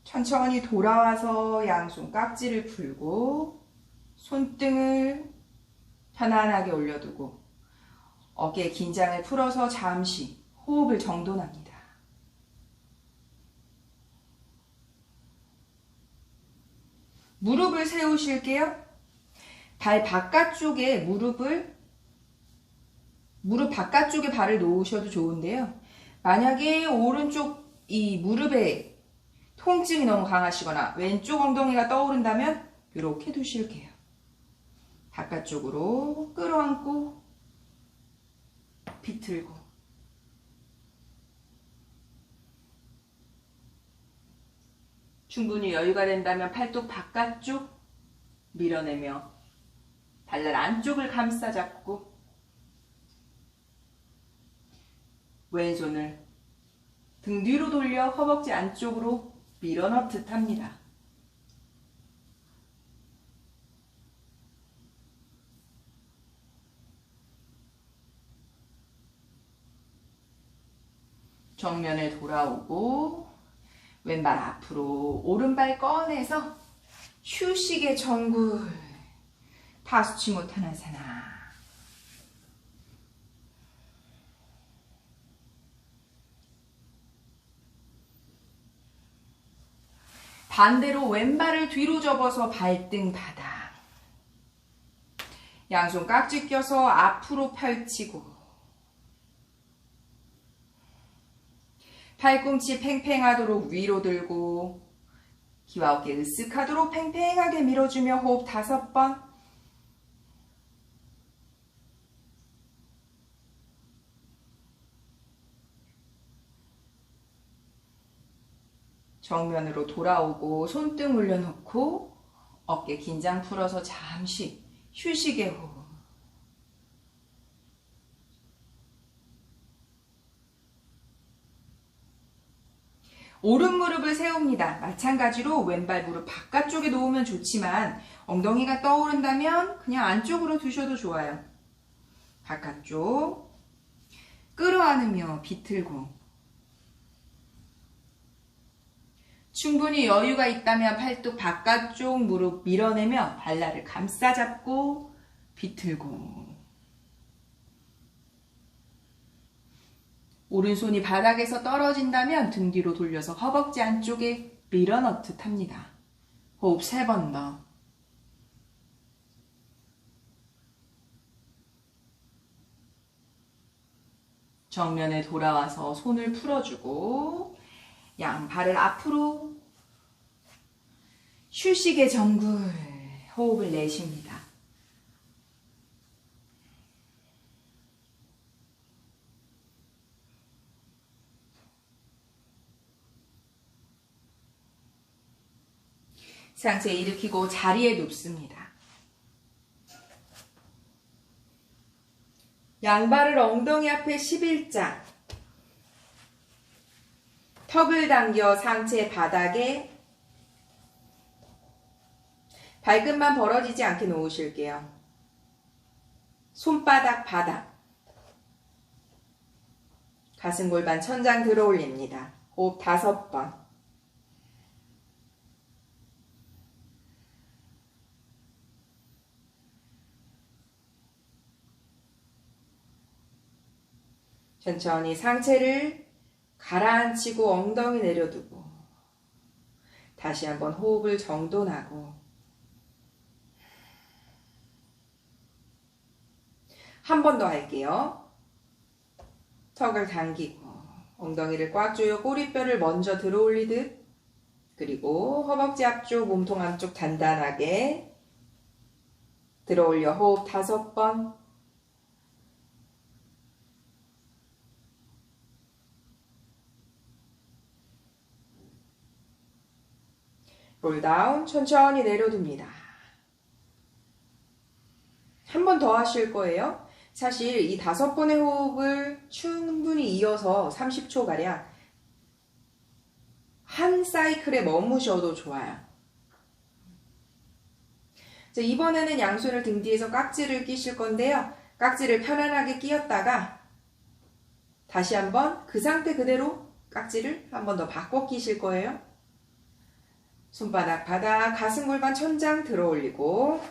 천천히 돌아와서 양손 깍지를 풀고 손등을 편안하게 올려두고 어깨 긴장을 풀어서 잠시 호흡을 정돈합니다. 무릎을 세우실게요. 발 바깥쪽에 무릎 바깥쪽에 발을 놓으셔도 좋은데요. 만약에 오른쪽 이 무릎에 통증이 너무 강하시거나 왼쪽 엉덩이가 떠오른다면 이렇게 두실게요. 바깥쪽으로 끌어안고 비틀고 충분히 여유가 된다면 팔뚝 바깥쪽 밀어내며 발날 안쪽을 감싸 잡고 왼손을 등 뒤로 돌려 허벅지 안쪽으로 밀어넣듯 합니다. 정면에 돌아오고 왼발 앞으로 오른발 꺼내서 휴식의 정굴 파수치모타나사나. 반대로 왼발을 뒤로 접어서 발등 바닥. 양손 깍지 껴서 앞으로 펼치고 팔꿈치 팽팽하도록 위로 들고 귀와 어깨 으쓱하도록 팽팽하게 밀어주며 호흡 5번. 정면으로 돌아오고 손등 올려놓고 어깨 긴장 풀어서 잠시 휴식의 호흡. 오른 무릎을 세웁니다. 마찬가지로 왼발 무릎 바깥쪽에 놓으면 좋지만 엉덩이가 떠오른다면 그냥 안쪽으로 두셔도 좋아요. 바깥쪽 끌어안으며 비틀고 충분히 여유가 있다면 팔뚝 바깥쪽 무릎 밀어내며 발날을 감싸 잡고 비틀고 오른손이 바닥에서 떨어진다면 등 뒤로 돌려서 허벅지 안쪽에 밀어넣듯 합니다. 호흡 3번 더. 정면에 돌아와서 손을 풀어주고 양발을 앞으로 휴식의 정굴 호흡을 내쉽니다. 상체 일으키고 자리에 눕습니다. 양발을 엉덩이 앞에 11자 턱을 당겨 상체 바닥에 발끝만 벌어지지 않게 놓으실게요. 손바닥 바닥 가슴 골반 천장 들어 올립니다. 호흡 5번. 천천히 상체를 가라앉히고 엉덩이 내려두고 다시 한번 호흡을 정돈하고 한 번 더 할게요. 턱을 당기고 엉덩이를 꽉 조여 꼬리뼈를 먼저 들어 올리듯 그리고 허벅지 앞쪽, 몸통 안쪽 단단하게 들어 올려 호흡 5번. 롤다운 천천히 내려둡니다. 한 번 더 하실 거예요. 사실 이 5번의 호흡을 충분히 이어서 30초가량 한 사이클에 머무셔도 좋아요. 자, 이번에는 양손을 등 뒤에서 깍지를 끼실 건데요. 깍지를 편안하게 끼었다가 다시 한번 그 상태 그대로 깍지를 한 번 더 바꿔 끼실 거예요. 손바닥 바닥 가슴 골반 천장 들어 올리고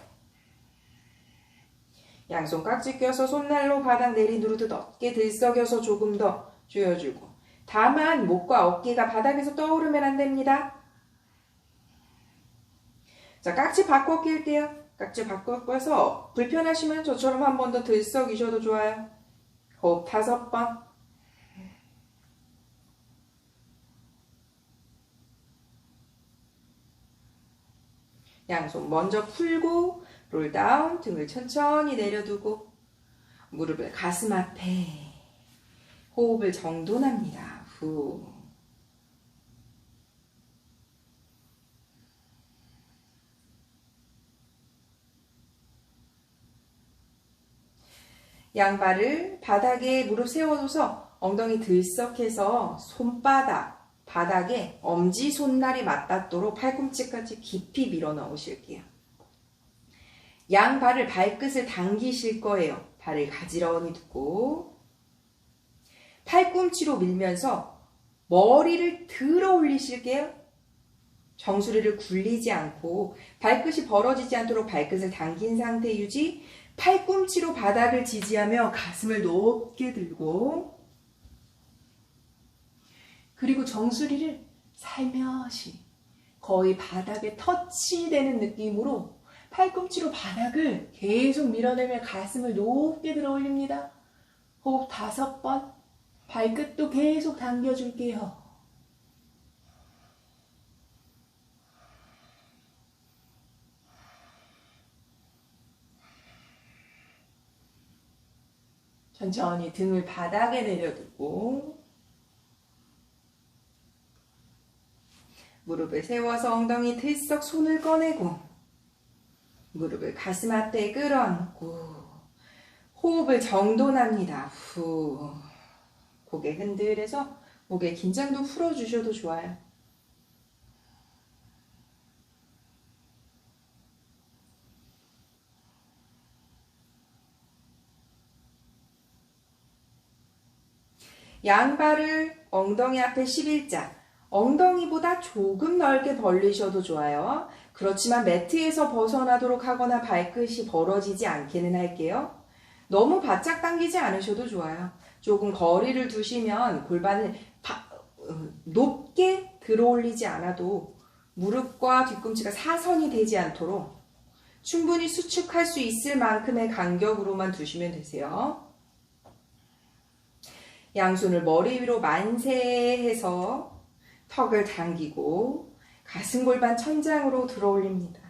양손 깍지 껴서 손날로 바닥 내리누르듯 어깨 들썩여서 조금 더 조여주고 다만 목과 어깨가 바닥에서 떠오르면 안 됩니다. 자, 깍지 바꿔 낄게요. 깍지 바꿔 껴서 불편하시면 저처럼 한 번 더 들썩이셔도 좋아요. 호흡 5번. 양손 먼저 풀고 롤다운 등을 천천히 내려두고 무릎을 가슴 앞에 호흡을 정돈합니다. 후. 양발을 바닥에 무릎 세워둬서 엉덩이 들썩해서 손바닥 바닥에 엄지손날이 맞닿도록 팔꿈치까지 깊이 밀어 넣으실게요. 양발을 발끝을 당기실 거예요. 발을 가지런히 두고 팔꿈치로 밀면서 머리를 들어 올리실게요. 정수리를 굴리지 않고 발끝이 벌어지지 않도록 발끝을 당긴 상태 유지. 팔꿈치로 바닥을 지지하며 가슴을 높게 들고 그리고 정수리를 살며시 거의 바닥에 터치되는 느낌으로 팔꿈치로 바닥을 계속 밀어내며 가슴을 높게 들어 올립니다. 호흡 5번. 발끝도 계속 당겨줄게요. 천천히 등을 바닥에 내려두고 무릎을 세워서 엉덩이 들썩 손을 꺼내고 무릎을 가슴 앞에 끌어안고 호흡을 정돈합니다. 후. 고개 흔들해서 목의 긴장도 풀어주셔도 좋아요. 양발을 엉덩이 앞에 11자, 엉덩이보다 조금 넓게 벌리셔도 좋아요. 그렇지만 매트에서 벗어나도록 하거나 발끝이 벌어지지 않게는 할게요. 너무 바짝 당기지 않으셔도 좋아요. 조금 거리를 두시면 골반을 높게 들어 올리지 않아도 무릎과 뒤꿈치가 사선이 되지 않도록 충분히 수축할 수 있을 만큼의 간격으로만 두시면 되세요. 양손을 머리 위로 만세해서 턱을 당기고 가슴 골반 천장으로 들어 올립니다.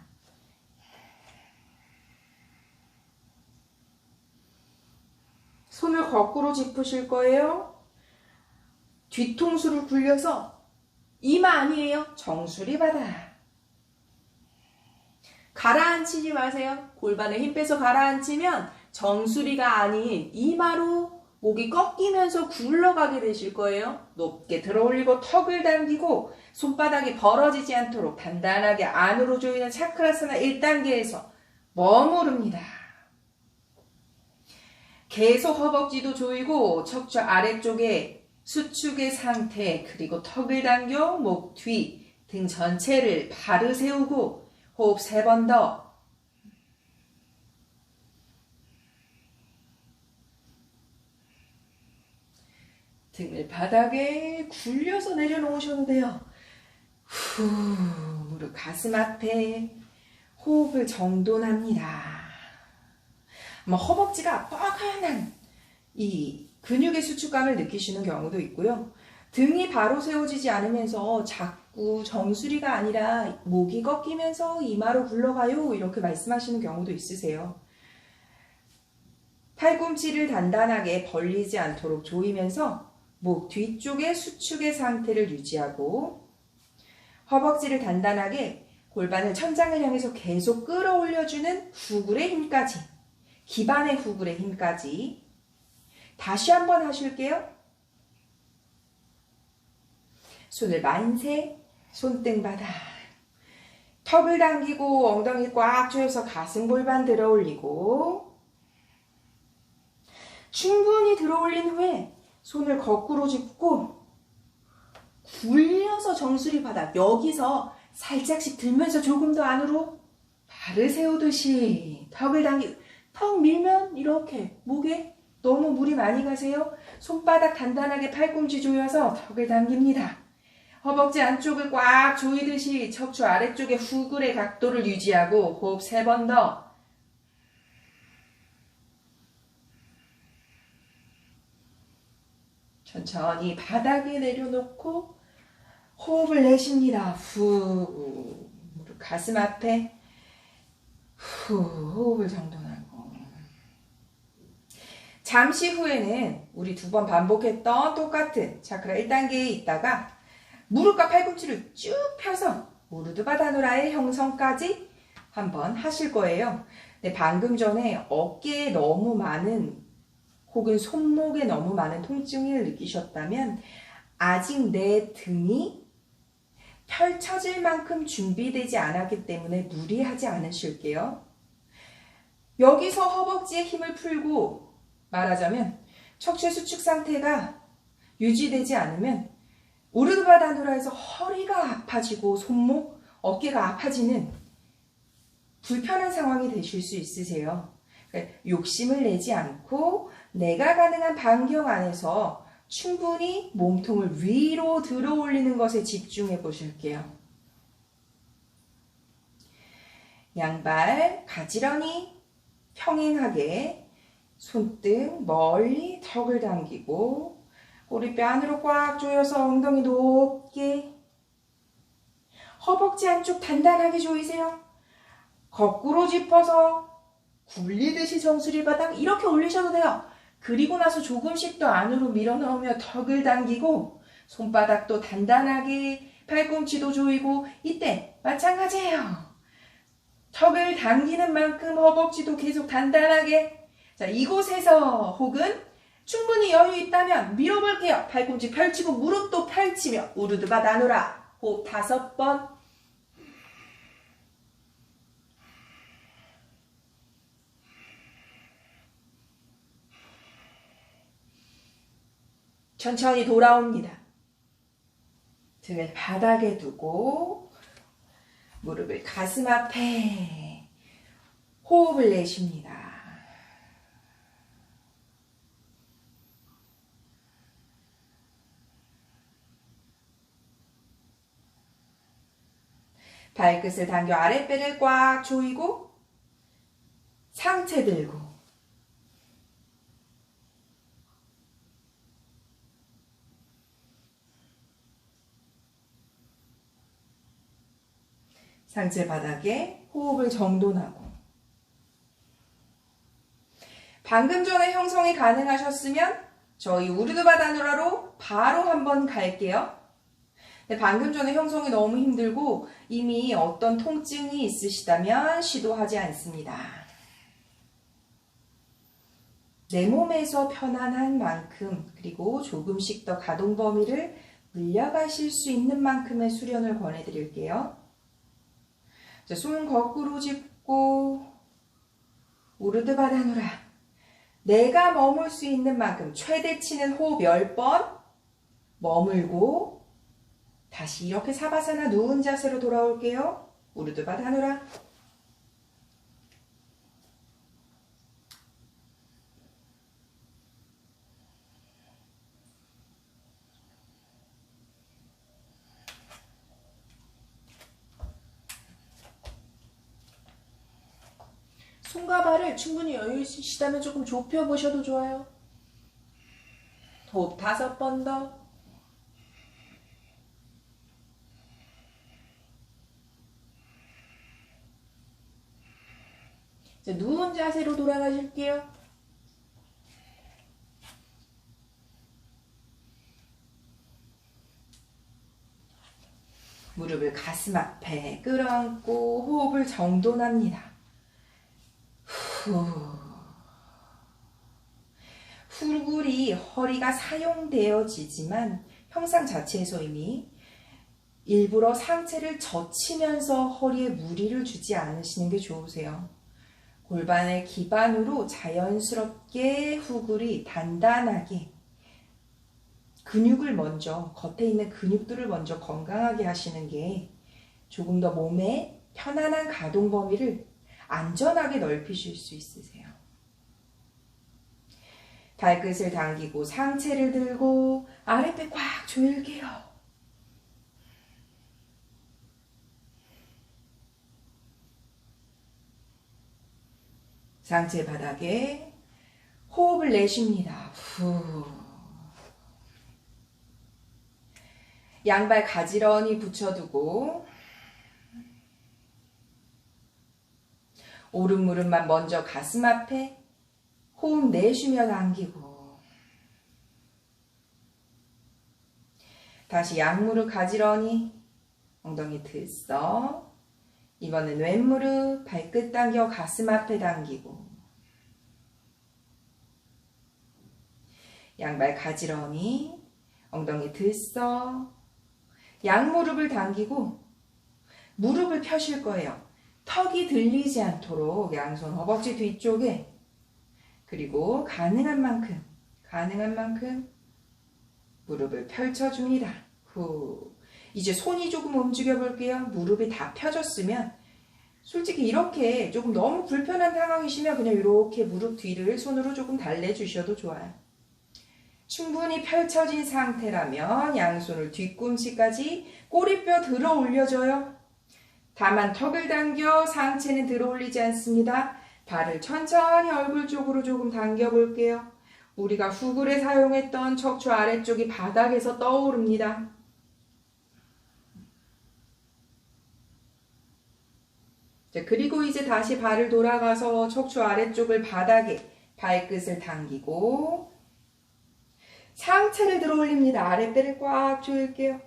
손을 거꾸로 짚으실 거예요. 뒤통수를 굴려서 이마 아니에요. 정수리 바닥. 가라앉히지 마세요. 골반에 힘 빼서 가라앉히면 정수리가 아닌 이마로 목이 꺾이면서 굴러가게 되실 거예요. 높게 들어 올리고 턱을 당기고 손바닥이 벌어지지 않도록 단단하게 안으로 조이는 차크라사나 1단계에서 머무릅니다. 계속 허벅지도 조이고 척추 아래쪽에 수축의 상태 그리고 턱을 당겨 목 뒤, 등 전체를 바로 세우고 호흡 3번 더. 등을 바닥에 굴려서 내려놓으셔도 돼요. 후. 무릎 가슴 앞에 호흡을 정돈합니다. 허벅지가 뻐근한 이 근육의 수축감을 느끼시는 경우도 있고요. 등이 바로 세워지지 않으면서 자꾸 정수리가 아니라 목이 꺾이면서 이마로 굴러가요. 이렇게 말씀하시는 경우도 있으세요. 팔꿈치를 단단하게 벌리지 않도록 조이면서 목 뒤쪽의 수축의 상태를 유지하고 허벅지를 단단하게 골반을 천장을 향해서 계속 끌어올려주는 후굴의 힘까지, 기반의 후굴의 힘까지 다시 한번 하실게요. 손을 만세, 손등바닥, 턱을 당기고 엉덩이 꽉 조여서 가슴 골반 들어 올리고 충분히 들어 올린 후에 손을 거꾸로 짚고 굴려서 정수리 바닥, 여기서 살짝씩 들면서 조금 더 안으로 발을 세우듯이 턱을 당기고 턱 밀면 이렇게 목에 너무 무리 많이 가세요. 손바닥 단단하게 팔꿈치 조여서 턱을 당깁니다. 허벅지 안쪽을 꽉 조이듯이 척추 아래쪽의 후굴의 각도를 유지하고 호흡 3번 더. 천천히 바닥에 내려놓고 호흡을 내쉽니다. 후, 무릎 가슴 앞에 후, 호흡을 정돈하고 잠시 후에는 우리 2번 반복했던 똑같은 차크라 1단계에 있다가 무릎과 팔꿈치를 쭉 펴서 우르드바다누라의 형성까지 한번 하실 거예요. 근데 방금 전에 어깨에 너무 많은 혹은 손목에 너무 많은 통증을 느끼셨다면 아직 내 등이 펼쳐질 만큼 준비되지 않았기 때문에 무리하지 않으실게요. 여기서 허벅지에 힘을 풀고 말하자면 척추의 수축 상태가 유지되지 않으면 우르드바다누라에서 허리가 아파지고 손목, 어깨가 아파지는 불편한 상황이 되실 수 있으세요. 그러니까 욕심을 내지 않고 내가 가능한 반경 안에서 충분히 몸통을 위로 들어 올리는 것에 집중해 보실게요. 양발 가지런히 평행하게 손등 멀리 턱을 당기고 꼬리뼈 안으로 꽉 조여서 엉덩이 높게 허벅지 안쪽 단단하게 조이세요. 거꾸로 짚어서 굴리듯이 정수리 바닥 이렇게 올리셔도 돼요. 그리고 나서 조금씩 더 안으로 밀어넣으며 턱을 당기고 손바닥도 단단하게 팔꿈치도 조이고 이때 마찬가지예요. 턱을 당기는 만큼 허벅지도 계속 단단하게. 자, 이곳에서 혹은 충분히 여유 있다면 밀어볼게요. 팔꿈치 펼치고 무릎도 펼치며 우르드바다누라 호흡 5번. 천천히 돌아옵니다. 등을 바닥에 두고 무릎을 가슴 앞에 호흡을 내쉽니다. 발끝을 당겨 아랫배를 꽉 조이고 상체 들고 상체 바닥에 호흡을 정돈하고 방금 전에 형성이 가능하셨으면 저희 우르드바다누라로 바로 한번 갈게요. 근데 방금 전에 형성이 너무 힘들고 이미 어떤 통증이 있으시다면 시도하지 않습니다. 내 몸에서 편안한 만큼 그리고 조금씩 더 가동 범위를 늘려가실 수 있는 만큼의 수련을 권해드릴게요. 자, 손 거꾸로 짚고 우르드바다누라 내가 머물 수 있는 만큼 최대치는 호흡 10번 머물고 다시 이렇게 사바사나 누운 자세로 돌아올게요. 우르드바다누라 손과 발을 충분히 여유 있으시다면 조금 좁혀 보셔도 좋아요. 호흡 5번 더. 자, 누운 자세로 돌아가실게요. 무릎을 가슴 앞에 끌어안고 호흡을 정돈합니다. 후굴이 허리가 사용되어지지만 형상 자체에서 이미 일부러 상체를 젖히면서 허리에 무리를 주지 않으시는 게 좋으세요. 골반을 기반으로 자연스럽게 후굴이 단단하게 근육을 먼저, 겉에 있는 근육들을 먼저 건강하게 하시는 게 조금 더 몸의 편안한 가동 범위를 안전하게 넓히실 수 있으세요. 발끝을 당기고 상체를 들고 아랫배 꽉 조일게요. 상체 바닥에 호흡을 내쉽니다. 후. 양발 가지런히 붙여두고 오른 무릎만 먼저 가슴 앞에 호흡 내쉬며 당기고 다시 양무릎 가지런히 엉덩이 들썩. 이번엔 왼무릎 발끝 당겨 가슴 앞에 당기고 양발 가지런히 엉덩이 들썩. 양무릎을 당기고 무릎을 펴실 거예요. 턱이 들리지 않도록 양손 허벅지 뒤쪽에 그리고 가능한 만큼 무릎을 펼쳐줍니다. 후. 이제 손이 조금 움직여 볼게요. 무릎이 다 펴졌으면 솔직히 이렇게 조금 너무 불편한 상황이시면 그냥 이렇게 무릎 뒤를 손으로 조금 달래주셔도 좋아요. 충분히 펼쳐진 상태라면 양손을 뒤꿈치까지 꼬리뼈 들어 올려줘요. 다만 턱을 당겨 상체는 들어 올리지 않습니다. 발을 천천히 얼굴 쪽으로 조금 당겨 볼게요. 우리가 후굴에 사용했던 척추 아래쪽이 바닥에서 떠오릅니다. 자, 그리고 이제 다시 발을 돌아가서 척추 아래쪽을 바닥에 발끝을 당기고 상체를 들어 올립니다. 아랫배를 꽉 조일게요.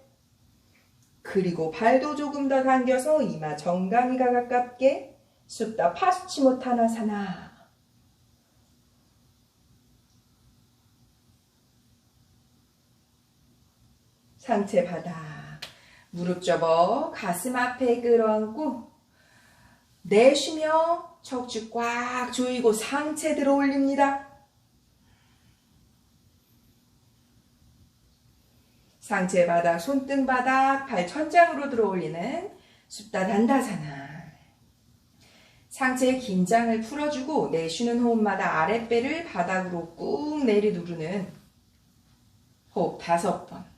그리고 발도 조금 더 당겨서 이마 정강이가 가깝게 숫다 파수치모타나사나. 상체 바닥 무릎 접어 가슴 앞에 끌어안고 내쉬며 척추 꽉 조이고 상체 들어 올립니다. 상체 바닥, 손등 바닥, 발 천장으로 들어 올리는 숫다 단다사나. 상체의 긴장을 풀어주고 내쉬는 호흡마다 아랫배를 바닥으로 꾹 내리 누르는 호흡 5번.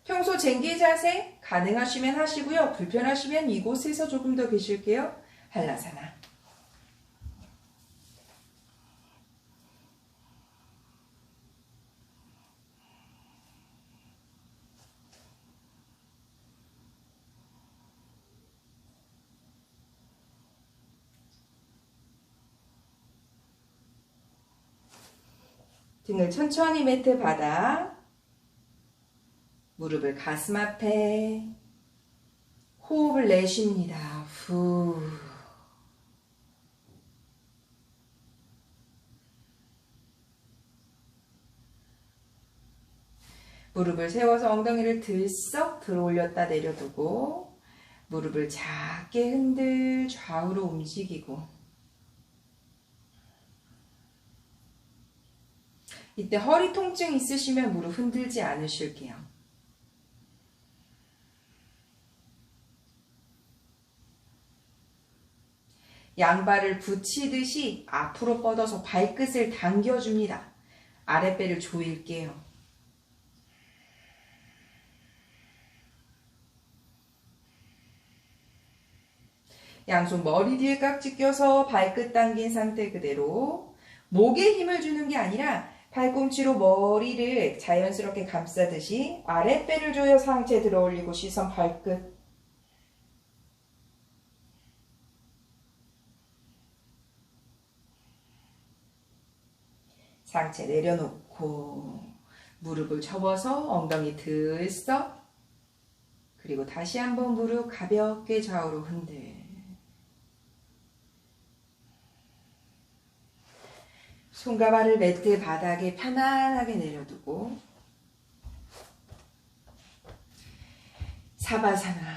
평소 쟁기 자세 가능하시면 하시고요. 불편하시면 이곳에서 조금 더 계실게요. 한라사나. 등을 천천히 매트 바닥. 무릎을 가슴 앞에 호흡을 내쉽니다. 후. 무릎을 세워서 엉덩이를 들썩 들어 올렸다 내려두고 무릎을 작게 흔들 좌우로 움직이고 이때 허리 통증 있으시면 무릎 흔들지 않으실게요. 양발을 붙이듯이 앞으로 뻗어서 발끝을 당겨줍니다. 아랫배를 조일게요. 양손 머리 뒤에 깍지 껴서 발끝 당긴 상태 그대로 목에 힘을 주는 게 아니라 팔꿈치로 머리를 자연스럽게 감싸듯이 아랫배를 조여 상체 들어 올리고 시선 발끝. 상체 내려놓고 무릎을 접어서 엉덩이 들썩. 그리고 다시 한번 무릎 가볍게 좌우로 흔들. 손과 발을 매트 바닥에 편안하게 내려두고 사바사나